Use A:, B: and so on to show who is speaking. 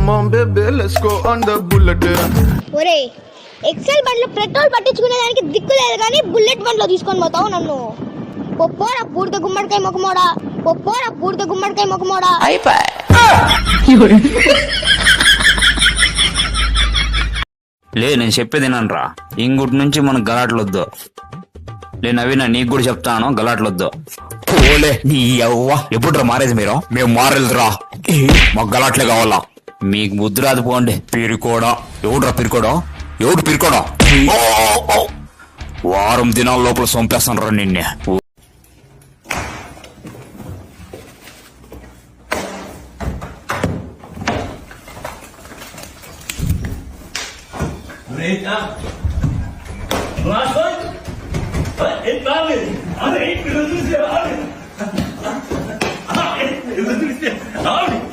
A: Come on baby, let's go on the bullet.
B: ఒరే XL బండ్లో petrol పట్టించుకునే దానికి దిక్కు లేదు కానీ బుల్లెట్ బండ్లో తీసుకొని పోతావు నన్ను. పొప్పోరా పూర్తి గుమ్మడికాయ మొక్కమోడా, పొప్పోరా పూర్తి గుమ్మడికాయ మొక్కమోడా.
C: లే నేను చెప్పేది రా, ఇంగుటి నుంచి మనకు గలాట్లొద్దు. లే నవీన నీకు కూడా చెప్తాను, గలాట్లొద్దు. ఓలే నీ అవ్వ, ఎప్పుడురా మారేది మీరు? మేము మారేదిరా, మాకు గలాట్లే కావాలా. మీకు బుద్ధి రాదు పోండి. పిరుకోడా ఎవడురా పిరుకోడా, ఎవడు పిరుకోడా? వారం దినాల లోపల సొంపేస్తాను రా నిన్నే.
D: Abi.